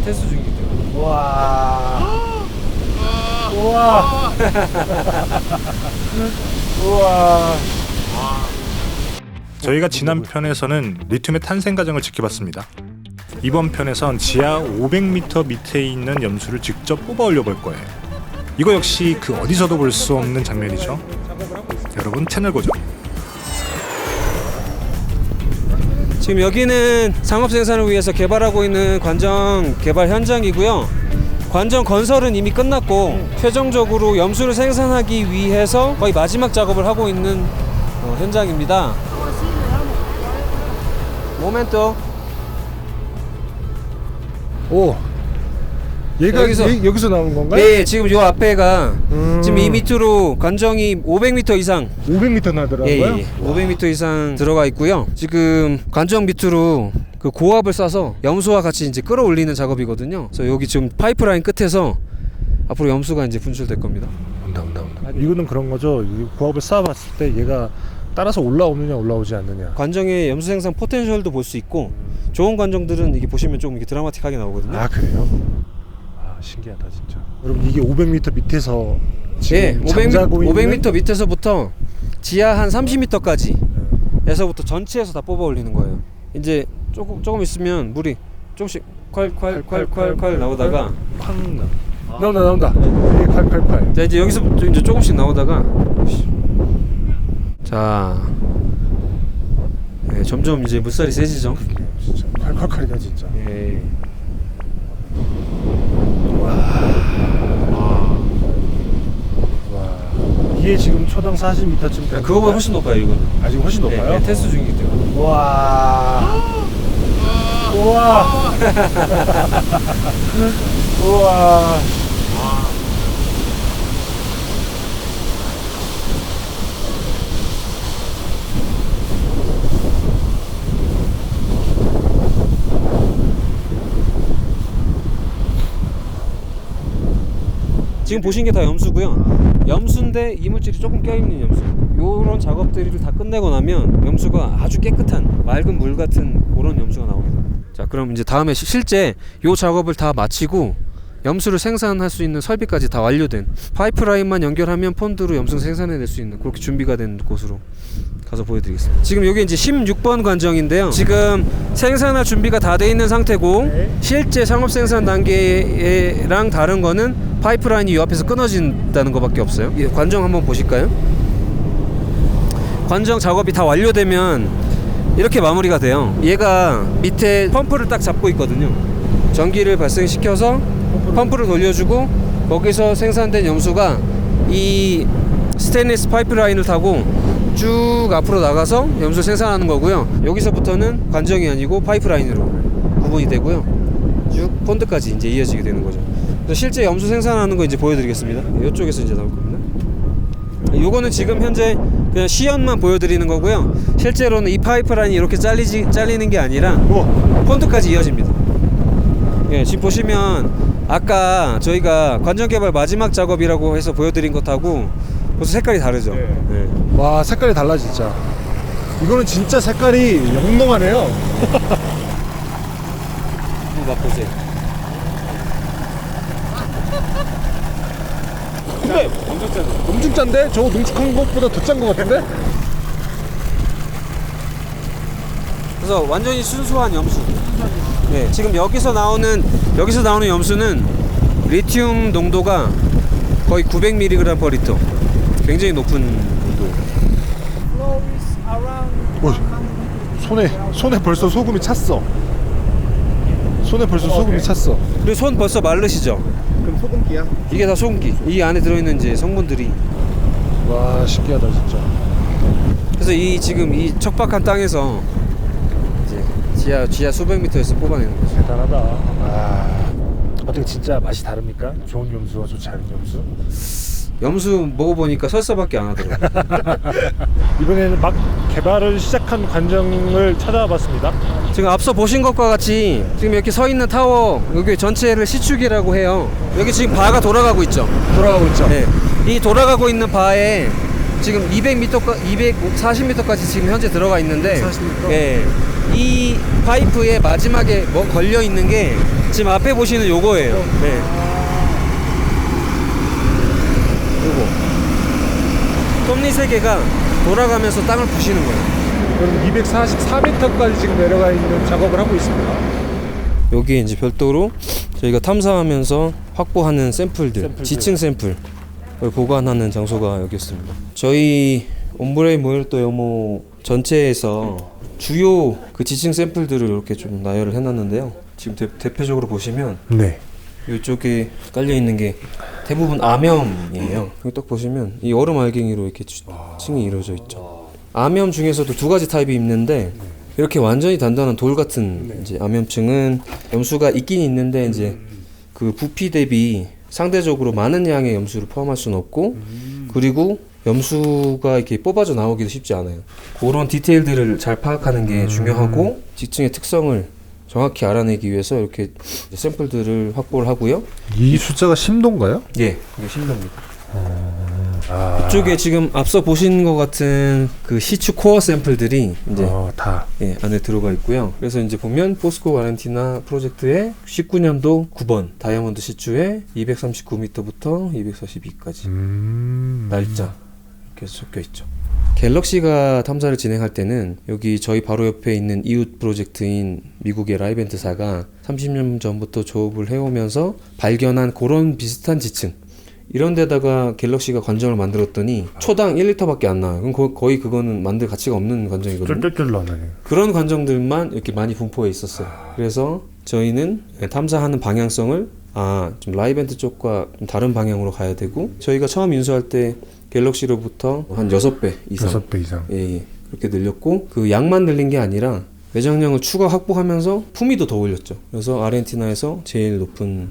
테스트 중이기 때문에. 와. 우와. 우와. 저희가 지난 편에서는 리튬의 탄생 과정을 지켜봤습니다. 이번 편에선 지하 500m 밑에 있는 염수를 직접 뽑아 올려 볼 거예요. 이거 역시 그 어디서도 볼 수 없는 장면이죠. 여러분 채널 고정. 지금 여기는 상업 생산을 위해서 개발하고 있는 관정 개발 현장이고요. 관정 건설은 이미 끝났고 최종적으로 염수를 생산하기 위해서 거의 마지막 작업을 하고 있는 현장입니다. 모멘토. 오. 얘가 여기서 나온 건가요? 네, 지금 요 앞에가 지금 이 밑으로 관정이 500m 이상 500m 나더라고요. 예. 500m 이상 들어가 있고요. 지금 관정 밑으로 그 고압을 쏴서 염수와 같이 이제 끌어올리는 작업이거든요. 그래서 여기 지금 파이프라인 끝에서 앞으로 염수가 이제 분출될 겁니다. 온다. 이거는 그런 거죠. 이 고압을 쏴봤을 때 얘가 따라서 올라오느냐 올라오지 않느냐. 관정의 염수 생산 포텐셜도 볼 수 있고 좋은 관정들은 이게 보시면 좀 이렇게 드라마틱하게 나오거든요. 아 그래요? 아 신기하다 진짜. 여러분 이게 500m 밑에서 지금 잠자고 있는 500m 밑에서부터 지하 한 30m까지 에서부터 전체에서 다 뽑아 올리는 거예요. 이제 조금 있으면 물이 조금씩 콸 나오다가 쾅 나온다. 이게 콸. 자 이제 여기서 이제 조금씩 나오다가 자 네, 점점 이제 물살이 세지죠. 진짜 콸이다 진짜. 예. 와. 이게 지금 초당 40m쯤 되는 그거보다 훨씬 높아요 이거는. 아직 훨씬 높아요? 네, 테스트 중이기 때문에. 와. 우와. 우와. 지금 보신 게 다 염수고요. 염수인데 이물질이 조금 껴있는 염수. 요런 작업들을 다 끝내고 나면 염수가 아주 깨끗한 맑은 물 같은 그런 염수가 나옵니다. 자 그럼 이제 다음에 실제 요 작업을 다 마치고 염수를 생산할 수 있는 설비까지 다 완료된 파이프라인만 연결하면 폰드로 염수 생산해낼 수 있는 그렇게 준비가 된 곳으로 가서 보여드리겠습니다. 지금 여기 이제 16번 관정인데요. 지금 생산할 준비가 다 돼 있는 상태고 실제 상업 생산 단계랑 다른 거는 파이프라인이 이 앞에서 끊어진다는 것밖에 없어요. 관정 한번 보실까요? 관정 작업이 다 완료되면 이렇게 마무리가 돼요. 얘가 밑에 펌프를 딱 잡고 있거든요. 전기를 발생시켜서 펌프를 돌려주고 거기서 생산된 염수가 이 스테인리스 파이프라인을 타고 쭉 앞으로 나가서 염수 생산하는 거고요. 여기서부터는 관정이 아니고 파이프라인으로 구분이 되고요. 쭉 폰드까지 이제 이어지게 되는 거죠. 그래서 실제 염수 생산하는 거 이제 보여드리겠습니다. 이쪽에서 이제 나올 겁니다. 요거는 지금 현재 그냥 시연만 보여드리는 거고요. 실제로는 이 파이프라인이 이렇게 잘리는 게 아니라 폰드까지 이어집니다. 예, 지금 보시면 아까 저희가 관정 개발 마지막 작업이라고 해서 보여드린 것하고 벌써 색깔이 다르죠. 네. 와 색깔이 달라 진짜. 이거는 진짜 색깔이 영롱하네요. 한번 맛보세요. 근데 엄청 짠데? 저거 농축한 것보다 더 짠 것 같은데? 그래서 완전히 순수한 염수. 네, 지금 여기서 나오는 염수는 리튬 농도가 거의 900mg/L. 굉장히 높은 농도. 손에 벌써 소금이 찼어. 소금이 찼어. 그리고 손 벌써 마르시죠? 그럼 소금기야? 이게 다 소금기. 이 안에 들어있는 이제 성분들이. 와 신기하다 진짜. 그래서 이 지금 이 척박한 땅에서 이제 지하 수백 미터에서 뽑아내는 거죠. 대단하다. 와 어떻게 진짜 맛이 다릅니까? 좋은 염수와 좋지 않은 염수? 염수 먹어보니까 설사밖에 안 하더라고요. 이번에는 막 개발을 시작한 관정을 찾아봤습니다. 지금 앞서 보신 것과 같이 지금 이렇게 서 있는 타워 여기 전체를 시축이라고 해요. 여기 지금 바가 돌아가고 있죠. 돌아가고 있죠. 네. 이 돌아가고 있는 바에 지금 240m까지 지금 현재 들어가 있는데 240m? 예, 이 파이프의 마지막에 뭐 걸려 있는 게 지금 앞에 보시는 요거예요. 네. 요거 톱니 3개가 돌아가면서 땅을 부시는 거예요. 그럼 244m까지 지금 내려가 있는 작업을 하고 있습니다. 여기에 이제 별도로 저희가 탐사하면서 확보하는 샘플들. 지층 샘플 보관하는 장소가 여기였습니다. 저희 옴브레이 모엘토 여모 전체에서 주요 그 지층 샘플들을 이렇게 좀 나열을 해놨는데요. 지금 대표적으로 보시면 네. 이쪽에 깔려 있는 게 대부분 암염이에요. 여기 딱 보시면 이 얼음 알갱이로 이렇게 층이 이루어져 있죠. 암염 중에서도 두 가지 타입이 있는데 이렇게 완전히 단단한 돌 같은 이제 암염층은 염수가 있긴 있는데 이제 그 부피 대비 상대적으로 많은 양의 염수를 포함할 수는 없고 그리고 염수가 이렇게 뽑아져 나오기도 쉽지 않아요. 그런 디테일들을 잘 파악하는 게 중요하고 지층의 특성을 정확히 알아내기 위해서 이렇게 샘플들을 확보를 하고요. 이 숫자가 심도인가요? 예, 이게 심도입니다. 이쪽에 지금 앞서 보신 것 같은 그 시추 코어 샘플들이 이제 다. 예, 안에 들어가 있고요. 그래서 이제 보면 포스코 아르헨티나 프로젝트의 19년도 9번 다이아몬드 시추의 239m부터 242까지 날짜 이렇게 적혀 있죠. 갤럭시가 탐사를 진행할 때는 여기 저희 바로 옆에 있는 이웃 프로젝트인 미국의 라이벤트사가 30년 전부터 조업을 해오면서 발견한 그런 비슷한 지층 이런 데다가 갤럭시가 관정을 만들었더니 초당 1리터밖에 안 나와요. 그럼 거의 그거는 만들 가치가 없는 관정이거든요. 쫄쫄쫄 나네. 그런 관정들만 이렇게 많이 분포해 있었어요. 그래서 저희는 탐사하는 방향성을 좀 라이벤트 쪽과 좀 다른 방향으로 가야 되고 저희가 처음 인수할 때 갤럭시로부터 한 6배 이상 6배 이상. 예, 그렇게 늘렸고 그 양만 늘린 게 아니라 매장량을 추가 확보하면서 품위도 더 올렸죠. 그래서 아르헨티나에서 제일 높은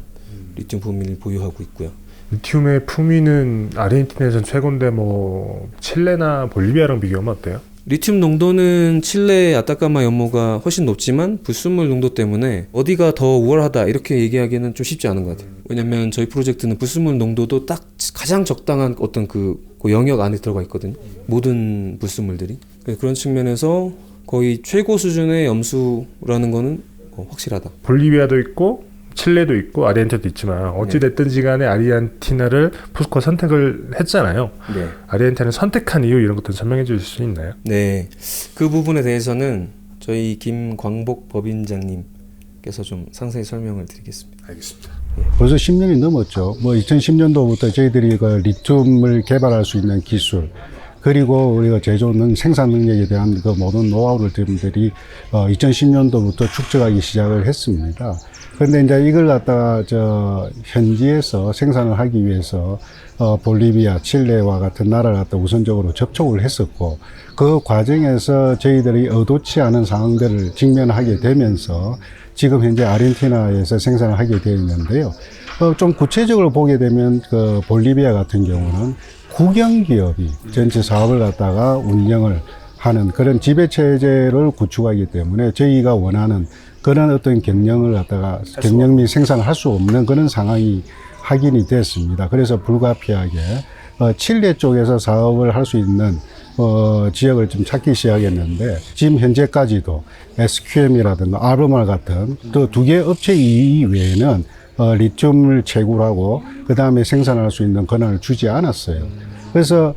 리튬 품위를 보유하고 있고요. 리튬의 품위는 아르헨티나에선 최고인데 뭐 칠레나 볼리비아랑 비교하면 어때요? 리튬 농도는 칠레 아타카마 연모가 훨씬 높지만 불순물 농도 때문에 어디가 더 우월하다 이렇게 얘기하기는 좀 쉽지 않은 것 같아요. 왜냐면 저희 프로젝트는 불순물 농도도 딱 가장 적당한 어떤 그 영역 안에 들어가 있거든요. 모든 불순물들이. 그런 측면에서 거의 최고 수준의 염수라는 거는 확실하다. 볼리비아도 있고 칠레도 있고 아르헨티나도 있지만 어찌됐든지 간에 아르헨티나를 포스코가 선택을 했잖아요. 네. 아르헨티나를 선택한 이유 이런 것도 설명해 주실 수 있나요? 네. 그 부분에 대해서는 저희 김광복 법인장님께서 좀 상세히 설명을 드리겠습니다. 알겠습니다. 벌써 10년이 넘었죠. 뭐 2010년도부터 저희들이 그 리튬을 개발할 수 있는 기술 그리고 우리가 제조는 생산 능력에 대한 그 모든 노하우를 저희들이 2010년도부터 축적하기 시작을 했습니다. 그런데 이제 이걸 갖다가 현지에서 생산을 하기 위해서 볼리비아, 칠레와 같은 나라를 갖다 우선적으로 접촉을 했었고 그 과정에서 저희들이 의도치 않은 상황들을 직면하게 되면서 지금 현재 아르헨티나에서 생산을 하게 되어 있는데요. 좀 구체적으로 보게 되면 그 볼리비아 같은 경우는 국영기업이 전체 사업을 갖다가 운영을 하는 그런 지배체제를 구축하기 때문에 저희가 원하는 그런 어떤 경영을 갖다가 경영 및 생산을 할 수 없는 그런 상황이 확인이 됐습니다. 그래서 불가피하게 칠레 쪽에서 사업을 할 수 있는 지역을 좀 찾기 시작했는데 지금 현재까지도 SQM이라든가 아르말 같은 또 두 개 업체 이외에는 리튬을 채굴하고 그 다음에 생산할 수 있는 권한을 주지 않았어요. 그래서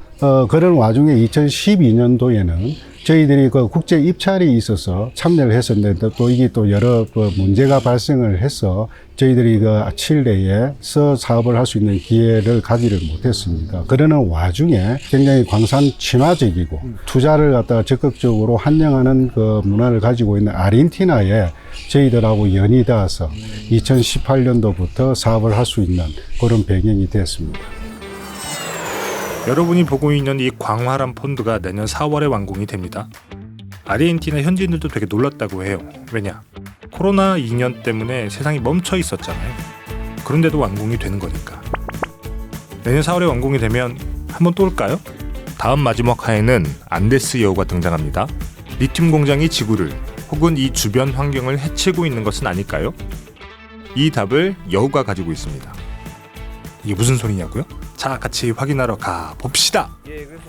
그런 와중에 2012년도에는 저희들이 그 국제 입찰이 있어서 참여를 했었는데 또 이게 또 여러 그 문제가 발생을 해서 저희들이 그 칠레에서 사업을 할 수 있는 기회를 가지를 못했습니다. 그러는 와중에 굉장히 광산 친화적이고 투자를 갖다가 적극적으로 환영하는 그 문화를 가지고 있는 아르헨티나에 저희들하고 연이 닿아서 2018년도부터 사업을 할 수 있는 그런 배경이 됐습니다. 여러분이 보고 있는 이 광활한 폰드가 내년 4월에 완공이 됩니다. 아르헨티나 현지인들도 되게 놀랐다고 해요. 왜냐? 코로나 2년 때문에 세상이 멈춰 있었잖아요. 그런데도 완공이 되는 거니까. 내년 4월에 완공이 되면 한번 또 올까요? 다음 마지막 화에는 안데스 여우가 등장합니다. 리튬 공장이 지구를 혹은 이 주변 환경을 해치고 있는 것은 아닐까요? 이 답을 여우가 가지고 있습니다. 이게 무슨 소리냐고요? 자, 같이 확인하러 가 봅시다. 예, 그래서